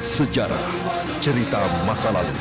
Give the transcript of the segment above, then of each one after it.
Sejarah, cerita masa lalu.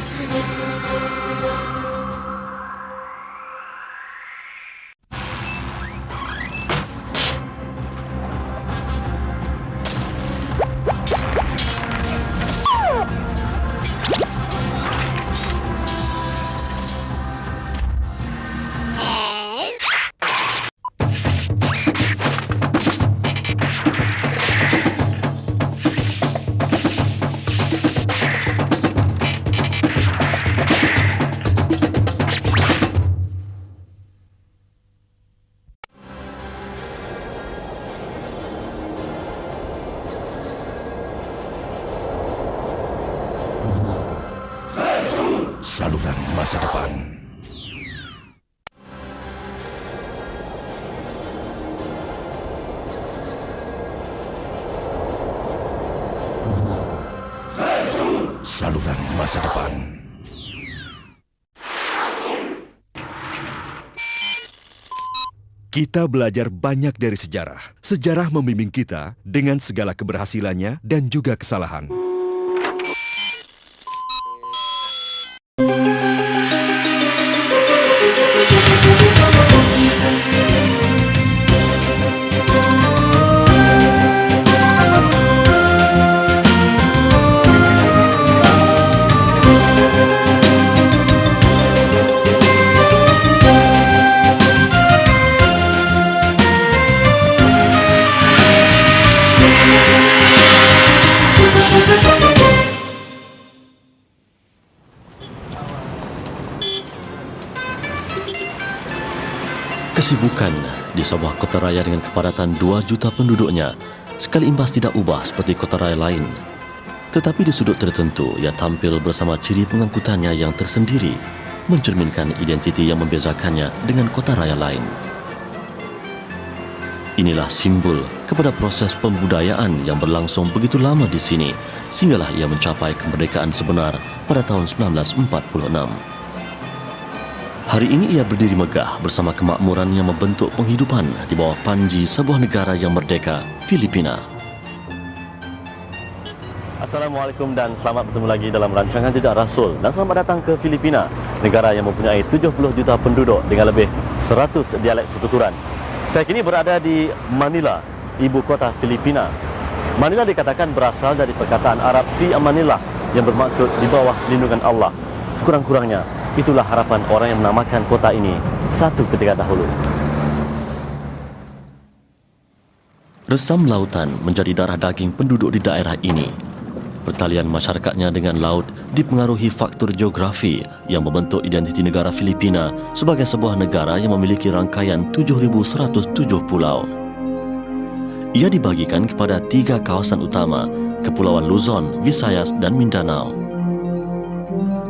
Saluran masa depan. Saluran masa depan. Kita belajar banyak dari sejarah. Sejarah membimbing kita dengan segala keberhasilannya dan juga kesalahan. Kesibukan di sebuah kota raya dengan kepadatan 2 juta penduduknya sekali imbas tidak ubah seperti kota raya lain. Tetapi di sudut tertentu ia tampil bersama ciri pengangkutannya yang tersendiri, mencerminkan identiti yang membezakannya dengan kota raya lain. Inilah simbol kepada proses pembudayaan yang berlangsung begitu lama di sini, sehinggalah ia mencapai kemerdekaan sebenar pada tahun 1946. Hari ini ia berdiri megah bersama kemakmuran yang membentuk penghidupan di bawah panji sebuah negara yang merdeka, Filipina. Assalamualaikum dan selamat bertemu lagi dalam rancangan Jejak Rasul. Dan selamat datang ke Filipina, negara yang mempunyai 70 juta penduduk dengan lebih 100 dialek pertuturan. Saya kini berada di Manila, ibu kota Filipina. Manila dikatakan berasal dari perkataan Arab Fi Amanillah yang bermaksud di bawah lindungan Allah. Sekurang-kurangnya itulah harapan orang yang menamakan kota ini satu ketika dahulu. Resam lautan menjadi darah daging penduduk di daerah ini. Pertalian masyarakatnya dengan laut dipengaruhi faktor geografi yang membentuk identiti negara Filipina sebagai sebuah negara yang memiliki rangkaian 7.107 pulau. Ia dibagikan kepada 3 kawasan utama, Kepulauan Luzon, Visayas dan Mindanao.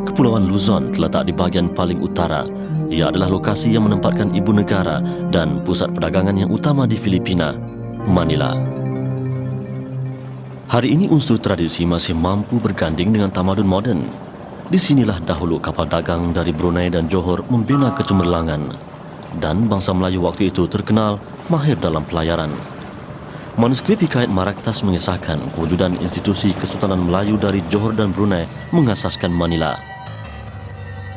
Kepulauan Luzon terletak di bahagian paling utara. Ia adalah lokasi yang menempatkan ibu negara dan pusat perdagangan yang utama di Filipina, Manila. Hari ini unsur tradisi masih mampu berganding dengan tamadun moden. Di sinilah dahulu kapal dagang dari Brunei dan Johor membina kecemerlangan. Dan bangsa Melayu waktu itu terkenal mahir dalam pelayaran. Manuskrip Hikayat Maraktas mengisahkan kewujudan institusi Kesultanan Melayu dari Johor dan Brunei mengasaskan Manila.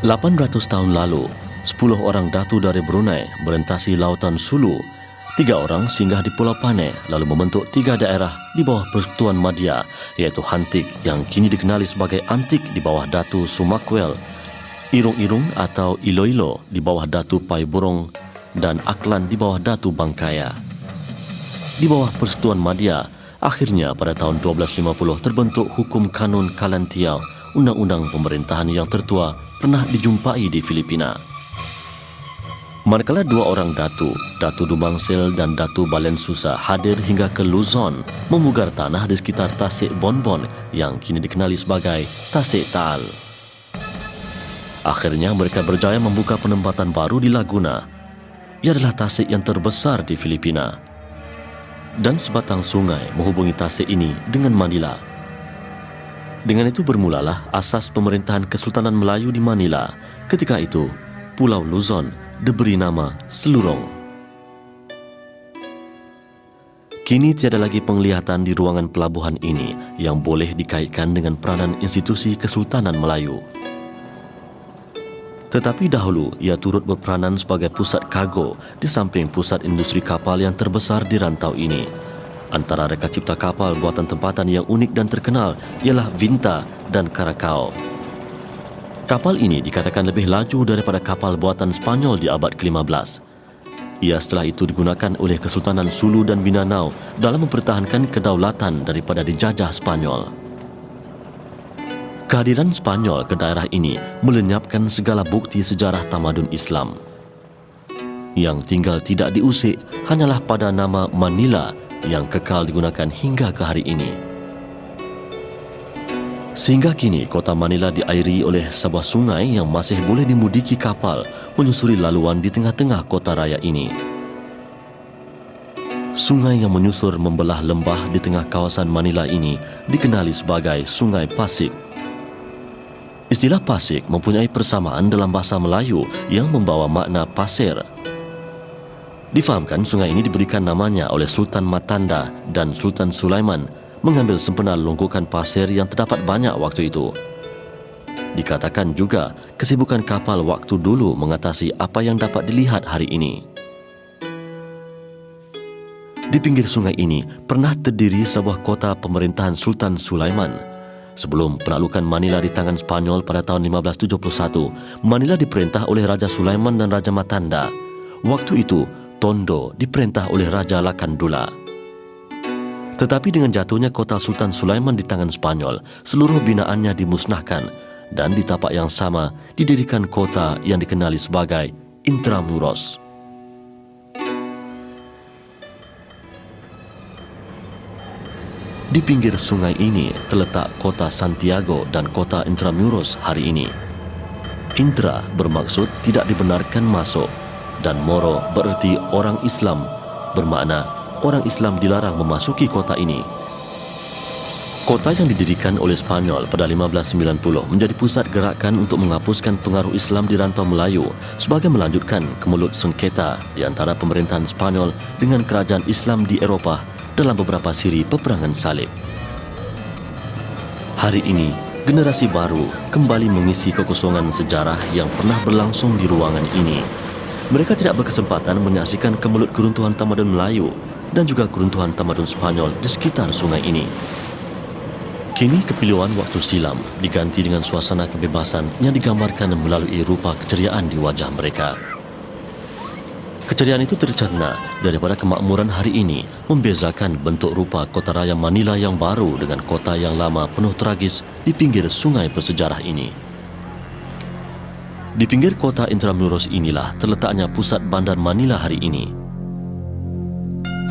800 tahun lalu, 10 orang datu dari Brunei merentasi lautan Sulu. 3 orang singgah di Pulau Panay lalu membentuk 3 daerah di bawah Persekutuan Madya, iaitu Hantik yang kini dikenali sebagai Antik di bawah Datu Sumakwel, Irung-Irung atau Iloilo di bawah Datu Pai Burong, dan Aklan di bawah Datu Bangkaya. Di bawah Persekutuan Madya, akhirnya pada tahun 1250 terbentuk Hukum Kanun Kalantiau, undang-undang pemerintahan yang tertua pernah dijumpai di Filipina. Manakala 2 orang datu, Datu Dumangsil dan Datu Balensusa hadir hingga ke Luzon, memugar tanah di sekitar Tasik Bonbon yang kini dikenali sebagai Tasik Taal. Akhirnya mereka berjaya membuka penempatan baru di Laguna. Ia adalah tasik yang terbesar di Filipina. Dan sebatang sungai menghubungi tasik ini dengan Manila. Dengan itu bermulalah asas pemerintahan Kesultanan Melayu di Manila. Ketika itu, Pulau Luzon diberi nama Selurong. Kini tiada lagi penglihatan di ruangan pelabuhan ini yang boleh dikaitkan dengan peranan institusi Kesultanan Melayu. Tetapi dahulu ia turut berperanan sebagai pusat kargo di samping pusat industri kapal yang terbesar di rantau ini. Antara reka cipta kapal buatan tempatan yang unik dan terkenal ialah Vinta dan Karakau. Kapal ini dikatakan lebih laju daripada kapal buatan Spanyol di abad ke-15. Ia setelah itu digunakan oleh Kesultanan Sulu dan Mindanao dalam mempertahankan kedaulatan daripada dijajah Spanyol. Kehadiran Spanyol ke daerah ini melenyapkan segala bukti sejarah tamadun Islam. Yang tinggal tidak diusik hanyalah pada nama Manila yang kekal digunakan hingga ke hari ini. Sehingga kini kota Manila diairi oleh sebuah sungai yang masih boleh dimudiki kapal menyusuri laluan di tengah-tengah kota raya ini. Sungai yang menyusur membelah lembah di tengah kawasan Manila ini dikenali sebagai Sungai Pasig. Istilah Pasig mempunyai persamaan dalam bahasa Melayu yang membawa makna pasir. Difahamkan sungai ini diberikan namanya oleh Sultan Matanda dan Sultan Sulaiman mengambil sempena longgokan pasir yang terdapat banyak waktu itu. Dikatakan juga kesibukan kapal waktu dulu mengatasi apa yang dapat dilihat hari ini. Di pinggir sungai ini pernah terdiri sebuah kota pemerintahan Sultan Sulaiman. Sebelum penaklukan Manila di tangan Spanyol pada tahun 1571, Manila diperintah oleh Raja Sulaiman dan Raja Matanda. Waktu itu, Tondo diperintah oleh Raja Lakandula. Tetapi dengan jatuhnya kota Sultan Sulaiman di tangan Spanyol, seluruh binaannya dimusnahkan dan di tapak yang sama didirikan kota yang dikenali sebagai Intramuros. Di pinggir sungai ini terletak kota Santiago dan kota Intramuros hari ini. Intra bermaksud tidak dibenarkan masuk dan Moro bererti orang Islam, bermakna orang Islam dilarang memasuki kota ini. Kota yang didirikan oleh Spanyol pada 1590 menjadi pusat gerakan untuk menghapuskan pengaruh Islam di rantau Melayu sebagai melanjutkan kemulut sengketa di antara pemerintahan Spanyol dengan kerajaan Islam di Eropah dalam beberapa siri peperangan salib. Hari ini, generasi baru kembali mengisi kekosongan sejarah yang pernah berlangsung di ruangan ini. Mereka tidak berkesempatan menyaksikan kemulut keruntuhan tamadun Melayu dan juga keruntuhan tamadun Spanyol di sekitar sungai ini. Kini kepiluan waktu silam diganti dengan suasana kebebasan yang digambarkan melalui rupa keceriaan di wajah mereka. Keceriaan itu tercerna daripada kemakmuran hari ini membezakan bentuk rupa kota raya Manila yang baru dengan kota yang lama penuh tragis di pinggir sungai bersejarah ini. Di pinggir kota Intramuros inilah terletaknya pusat bandar Manila hari ini.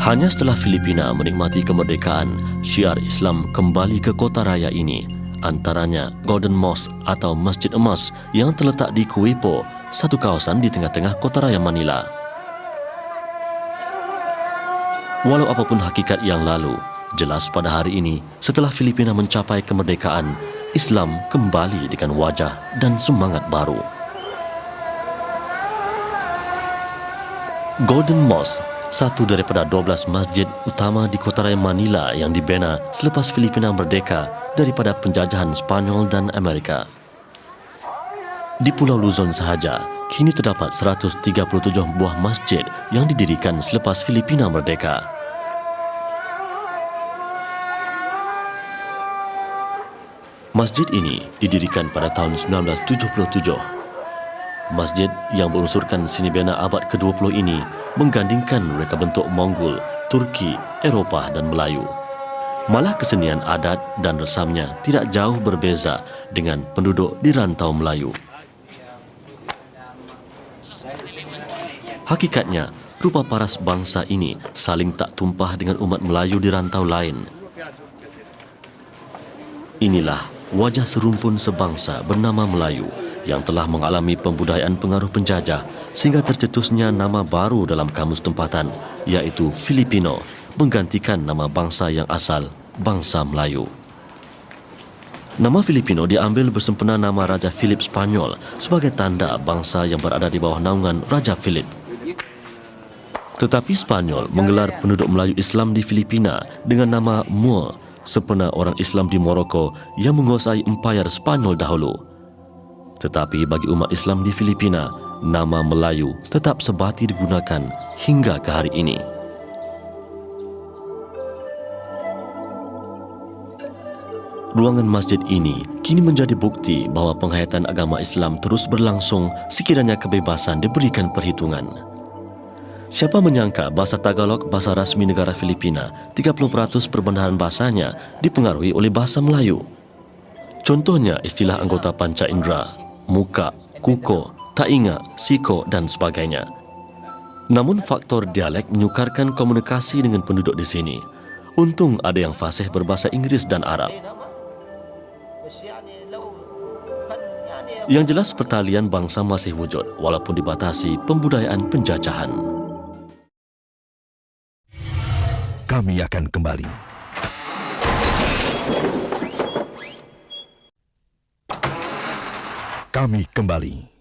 Hanya setelah Filipina menikmati kemerdekaan, syiar Islam kembali ke kota raya ini, antaranya Golden Mosque atau Masjid Emas yang terletak di Kuipo, satu kawasan di tengah-tengah kota raya Manila. Walau apapun hakikat yang lalu, jelas pada hari ini, setelah Filipina mencapai kemerdekaan, Islam kembali dengan wajah dan semangat baru. Golden Mosque, satu daripada 12 masjid utama di kota raya Manila yang dibina selepas Filipina merdeka daripada penjajahan Spanyol dan Amerika. Di Pulau Luzon sahaja, kini terdapat 137 buah masjid yang didirikan selepas Filipina merdeka. Masjid ini didirikan pada tahun 1977. Masjid yang berunsurkan seni bina abad ke-20 ini menggandingkan reka bentuk Mongol, Turki, Eropah dan Melayu. Malah kesenian adat dan resamnya tidak jauh berbeza dengan penduduk di rantau Melayu. Hakikatnya, rupa paras bangsa ini saling tak tumpah dengan umat Melayu di rantau lain. Inilah wajah serumpun sebangsa bernama Melayu yang telah mengalami pembudayaan pengaruh penjajah sehingga tercetusnya nama baru dalam kamus tempatan, iaitu Filipino, menggantikan nama bangsa yang asal, bangsa Melayu. Nama Filipino diambil bersempena nama Raja Philip Spanyol sebagai tanda bangsa yang berada di bawah naungan Raja Philip. Tetapi Spanyol menggelar penduduk Melayu Islam di Filipina dengan nama Moor, sempena orang Islam di Morocco yang menguasai empayar Spanyol dahulu. Tetapi bagi umat Islam di Filipina, nama Melayu tetap sebati digunakan hingga ke hari ini. Ruangan masjid ini kini menjadi bukti bahawa penghayatan agama Islam terus berlangsung sekiranya kebebasan diberikan perhitungan. Siapa menyangka bahasa Tagalog, bahasa rasmi negara Filipina, 30% perbendaharaan bahasanya dipengaruhi oleh bahasa Melayu. Contohnya istilah anggota panca indera, muka, kuko, tainga, siko dan sebagainya. Namun faktor dialek menyukarkan komunikasi dengan penduduk di sini. Untung ada yang fasih berbahasa Inggeris dan Arab. Yang jelas pertalian bangsa masih wujud walaupun dibatasi pembudayaan penjajahan. Kami akan kembali. Kami kembali.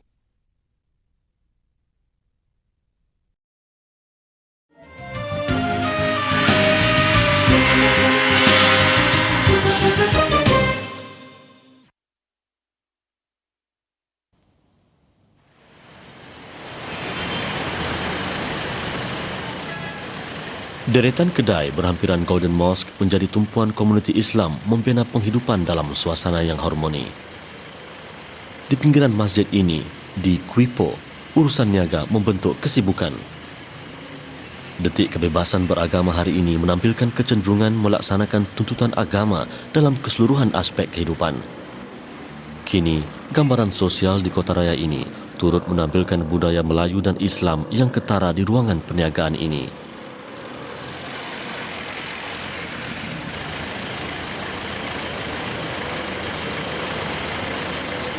Deretan kedai berhampiran Golden Mosque menjadi tumpuan komuniti Islam membina penghidupan dalam suasana yang harmoni. Di pinggiran masjid ini, di Quipo, urusan niaga membentuk kesibukan. Detik kebebasan beragama hari ini menampilkan kecenderungan melaksanakan tuntutan agama dalam keseluruhan aspek kehidupan. Kini, gambaran sosial di kota raya ini turut menampilkan budaya Melayu dan Islam yang ketara di ruangan perniagaan ini.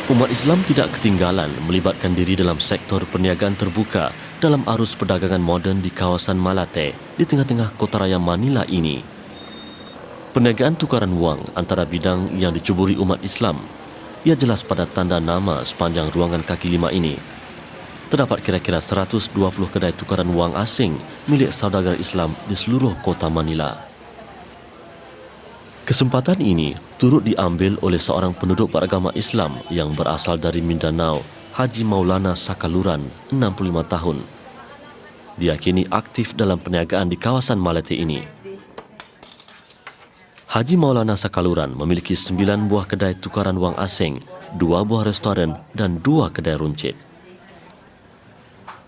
Umat Islam tidak ketinggalan melibatkan diri dalam sektor perniagaan terbuka dalam arus perdagangan moden di kawasan Malate di tengah-tengah kota raya Manila ini. Perniagaan tukaran wang antara bidang yang dicuburi umat Islam, ia jelas pada tanda nama sepanjang ruangan kaki lima ini. Terdapat kira-kira 120 kedai tukaran wang asing milik saudagar Islam di seluruh kota Manila. Kesempatan ini turut diambil oleh seorang penduduk beragama Islam yang berasal dari Mindanao, Haji Maulana Sakaluran, 65 tahun. Dia kini aktif dalam perniagaan di kawasan Malate ini. Haji Maulana Sakaluran memiliki 9 buah kedai tukaran wang asing, 2 buah restoran dan 2 kedai runcit.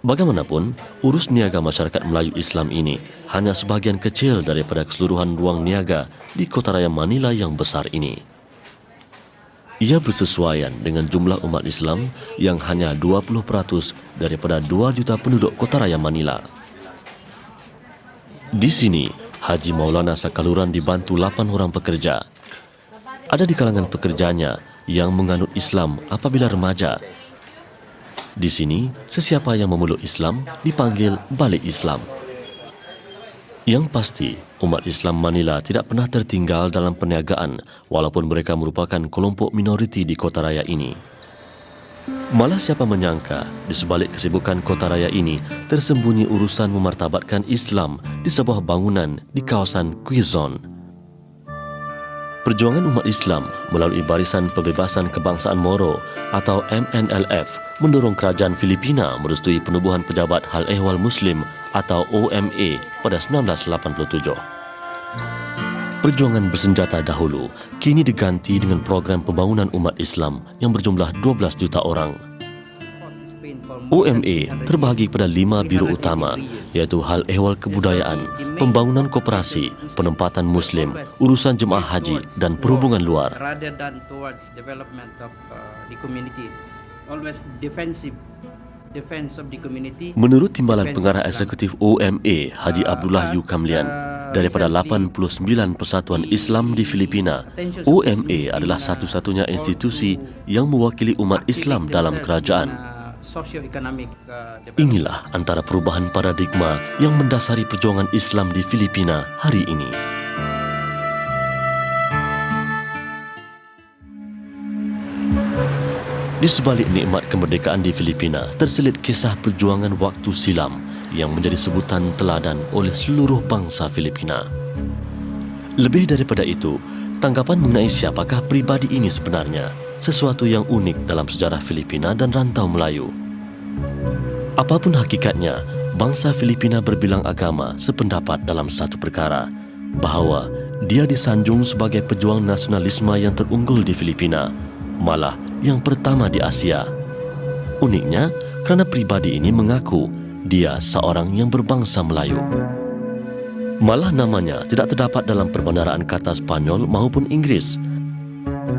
Bagaimanapun, urus niaga masyarakat Melayu Islam ini hanya sebahagian kecil daripada keseluruhan ruang niaga di kota raya Manila yang besar ini. Ia bersesuaian dengan jumlah umat Islam yang hanya 20% daripada 2 juta penduduk kota raya Manila. Di sini, Haji Maulana Sakaluran dibantu 8 orang pekerja. Ada di kalangan pekerjanya yang menganut Islam apabila remaja. Di sini, sesiapa yang memeluk Islam dipanggil balik Islam. Yang pasti, umat Islam Manila tidak pernah tertinggal dalam perniagaan walaupun mereka merupakan kelompok minoriti di kota raya ini. Malah siapa menyangka di sebalik kesibukan kota raya ini tersembunyi urusan memartabatkan Islam di sebuah bangunan di kawasan Quezon. Perjuangan umat Islam melalui Barisan Pembebasan Kebangsaan Moro atau MNLF mendorong kerajaan Filipina merestui penubuhan Pejabat Hal Ehwal Muslim atau OMA pada 1987. Perjuangan bersenjata dahulu kini diganti dengan program pembangunan umat Islam yang berjumlah 12 juta orang. OMA terbahagi pada 5 biro utama, iaitu Hal Ehwal Kebudayaan, Pembangunan Koperasi, Penempatan Muslim, Urusan Jemaah Haji dan Perhubungan Luar. Menurut Timbalan Pengarah Eksekutif OMA, Haji Abdullah Yu Kamlian, daripada 89 persatuan Islam di Filipina, OMA adalah satu-satunya institusi yang mewakili umat Islam dalam kerajaan. Inilah antara perubahan paradigma yang mendasari perjuangan Islam di Filipina hari ini. Di sebalik nikmat kemerdekaan di Filipina, terselit kisah perjuangan waktu silam yang menjadi sebutan teladan oleh seluruh bangsa Filipina. Lebih daripada itu, tanggapan mengenai siapakah pribadi ini sebenarnya sesuatu yang unik dalam sejarah Filipina dan rantau Melayu. Apapun hakikatnya, bangsa Filipina berbilang agama sependapat dalam satu perkara, bahawa dia disanjung sebagai pejuang nasionalisme yang terunggul di Filipina, malah yang pertama di Asia. Uniknya, kerana pribadi ini mengaku dia seorang yang berbangsa Melayu. Malah namanya tidak terdapat dalam perbendaharaan kata Spanyol maupun Inggeris.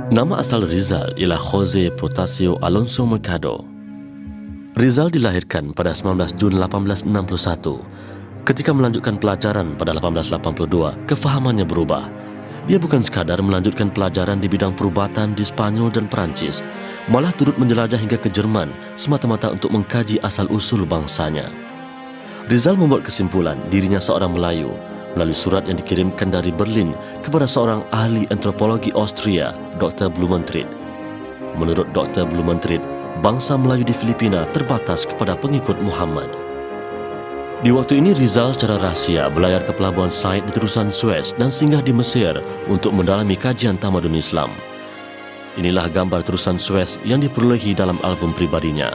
Nama asal Rizal ialah Jose Protasio Alonso Mercado. Rizal dilahirkan pada 19 Jun 1861. Ketika melanjutkan pelajaran pada 1882, kefahamannya berubah. Dia bukan sekadar melanjutkan pelajaran di bidang perubatan di Spanyol dan Perancis, malah turut menjelajah hingga ke Jerman semata-mata untuk mengkaji asal-usul bangsanya. Rizal membuat kesimpulan dirinya seorang Melayu melalui surat yang dikirimkan dari Berlin kepada seorang ahli antropologi Austria, Dr. Blumentritt. Menurut Dr. Blumentritt, bangsa Melayu di Filipina terbatas kepada pengikut Muhammad. Di waktu ini Rizal secara rahsia berlayar ke pelabuhan Said di terusan Suez dan singgah di Mesir untuk mendalami kajian tamadun Islam. Inilah gambar terusan Suez yang diperolehi dalam album pribadinya.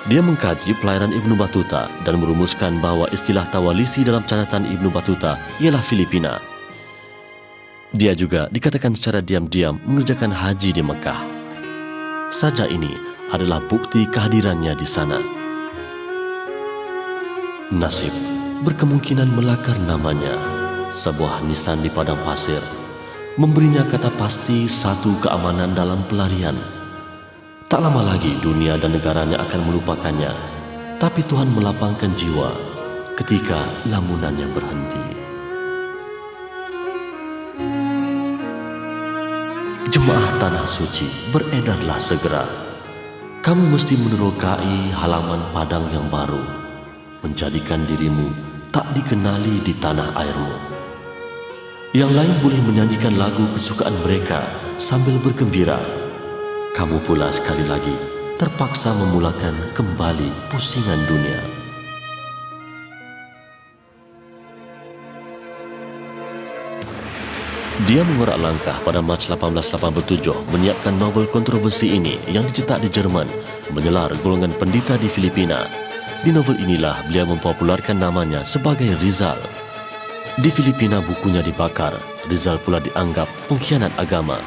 Dia mengkaji pelayaran Ibnu Battuta dan merumuskan bahawa istilah Tawalisi dalam catatan Ibnu Battuta ialah Filipina. Dia juga dikatakan secara diam-diam mengerjakan haji di Mekah. Saja ini adalah bukti kehadirannya di sana. Nasib berkemungkinan melakar namanya, sebuah nisan di padang pasir, memberinya kata pasti satu keamanan dalam pelarian. Tak lama lagi dunia dan negaranya akan melupakannya, tapi Tuhan melapangkan jiwa ketika lamunannya berhenti. Jemaah Tanah Suci, beredarlah segera. Kamu mesti menerokai halaman padang yang baru, menjadikan dirimu tak dikenali di tanah airmu. Yang lain boleh menyanyikan lagu kesukaan mereka sambil bergembira. Kamu pula sekali lagi terpaksa memulakan kembali pusingan dunia. Dia mengorak langkah pada Mac 1887 menyiapkan novel kontroversi ini yang dicetak di Jerman, menyelar golongan pendeta di Filipina. Di novel inilah beliau mempopularkan namanya sebagai Rizal. Di Filipina bukunya dibakar, Rizal pula dianggap pengkhianat agama.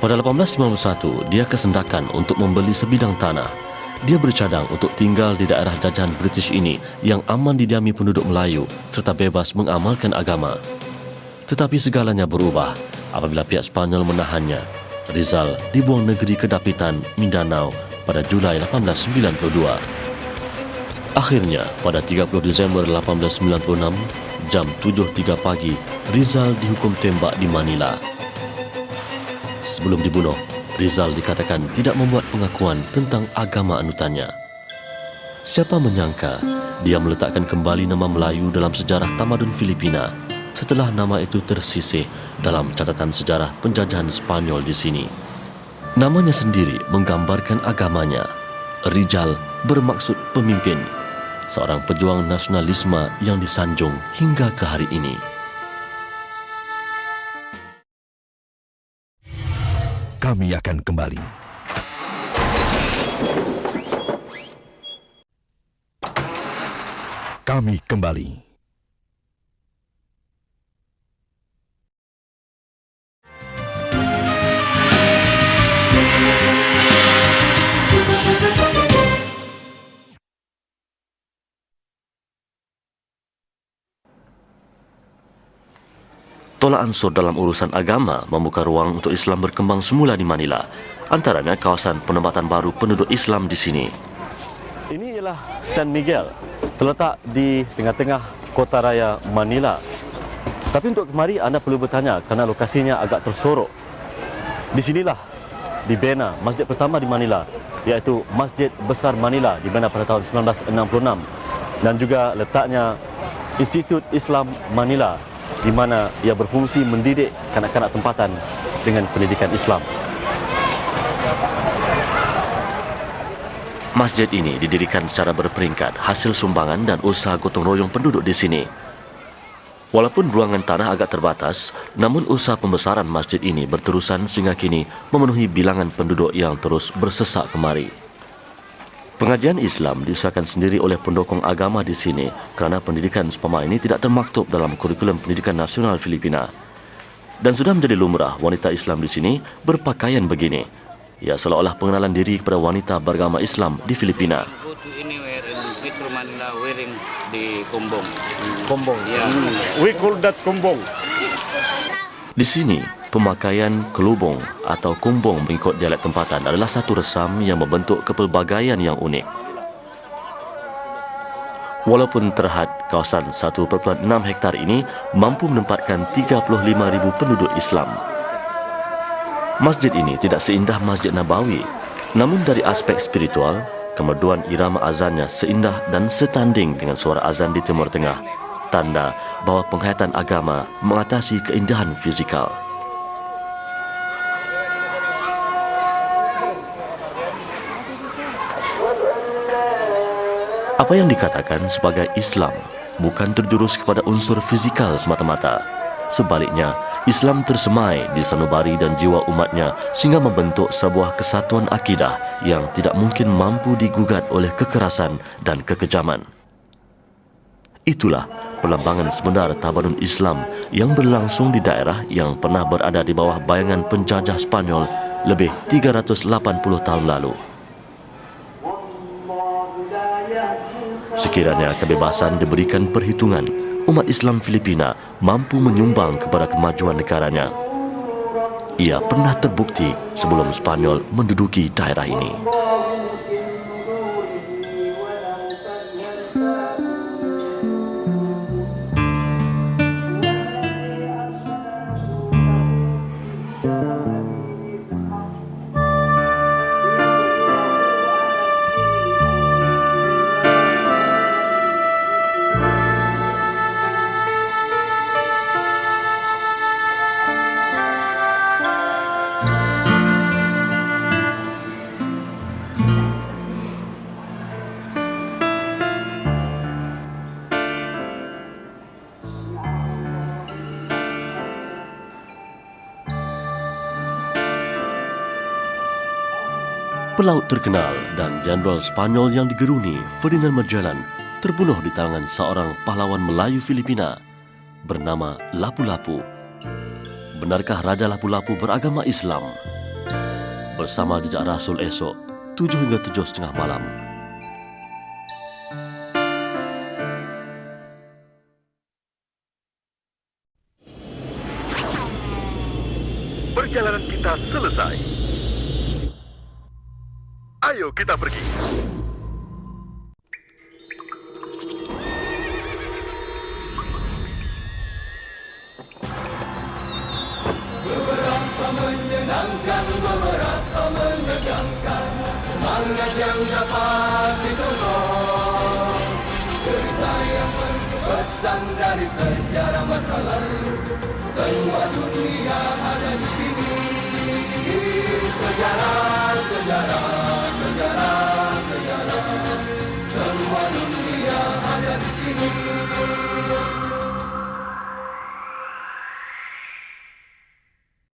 Pada 1891, dia kesendakan untuk membeli sebidang tanah. Dia bercadang untuk tinggal di daerah jajahan British ini yang aman didiami penduduk Melayu serta bebas mengamalkan agama. Tetapi segalanya berubah apabila pihak Spanyol menahannya. Rizal dibuang negeri ke Dapitan, Mindanao pada Julai 1892. Akhirnya, pada 30 Disember 1896, jam 7.03 pagi, Rizal dihukum tembak di Manila. Sebelum dibunuh, Rizal dikatakan tidak membuat pengakuan tentang agama anutannya. Siapa menyangka dia meletakkan kembali nama Melayu dalam sejarah tamadun Filipina setelah nama itu tersisih dalam catatan sejarah penjajahan Spanyol di sini. Namanya sendiri menggambarkan agamanya. Rizal bermaksud pemimpin, seorang pejuang nasionalisme yang disanjung hingga ke hari ini. Kami akan kembali. Kami kembali. Tolak ansur dalam urusan agama membuka ruang untuk Islam berkembang semula di Manila, antaranya kawasan penempatan baru penduduk Islam di sini. Ini ialah San Miguel, terletak di tengah-tengah kota raya Manila. Tapi untuk kemari anda perlu bertanya kerana lokasinya agak tersorok. Di sinilah dibina masjid pertama di Manila, iaitu Masjid Besar Manila, dibina pada tahun 1966, dan juga letaknya Institut Islam Manila, di mana ia berfungsi mendidik kanak-kanak tempatan dengan pendidikan Islam. Masjid ini didirikan secara berperingkat hasil sumbangan dan usaha gotong royong penduduk di sini. Walaupun ruangan tanah agak terbatas, namun usaha pembesaran masjid ini berterusan sehingga kini memenuhi bilangan penduduk yang terus bersesak kemari. Pengajian Islam diusahakan sendiri oleh pendukung agama di sini kerana pendidikan seumpama ini tidak termaktub dalam kurikulum pendidikan nasional Filipina. Dan sudah menjadi lumrah wanita Islam di sini berpakaian begini. Ya, seolah-olah pengenalan diri kepada wanita beragama Islam di Filipina. Go to anywhere in Metro Manila wearing the kumbong. Kumbong. Yeah. We call that kumbong. Di sini, pemakaian kelubung atau kumbong mengikut dialek tempatan adalah satu resam yang membentuk kepelbagaian yang unik. Walaupun terhad kawasan 1.6 hektar ini mampu menempatkan 35,000 penduduk Islam. Masjid ini tidak seindah Masjid Nabawi, namun dari aspek spiritual, kemerduan irama azannya seindah dan setanding dengan suara azan di Timur Tengah, tanda bahawa penghayatan agama mengatasi keindahan fizikal. Apa yang dikatakan sebagai Islam bukan terjurus kepada unsur fizikal semata-mata. Sebaliknya, Islam tersemai di sanubari dan jiwa umatnya sehingga membentuk sebuah kesatuan akidah yang tidak mungkin mampu digugat oleh kekerasan dan kekejaman. Itulah perlembangan sebenar tamadun Islam yang berlangsung di daerah yang pernah berada di bawah bayangan penjajah Spanyol lebih 380 tahun lalu. Sekiranya kebebasan diberikan perhitungan, umat Islam Filipina mampu menyumbang kepada kemajuan negaranya. Ia pernah terbukti sebelum Spanyol menduduki daerah ini. Pelaut terkenal dan Jenderal Spanyol yang digeruni, Ferdinand Magellan, terbunuh di tangan seorang pahlawan Melayu Filipina bernama Lapu-Lapu. Benarkah Raja Lapu-Lapu beragama Islam? Bersama jejak Rasul esok, 7 hingga 7:30 malam. Perjalanan kita selesai. Ayo kita pergi. Beberapa menyenangkan, beberapa menegangkan, semangat yang dapat ditolong. Cerita yang berkesan dari sejarah masa lalu, semua dunia ada di sini. Sejarah, sejarah, sejarah, sejarah, semua dunia ada di sini.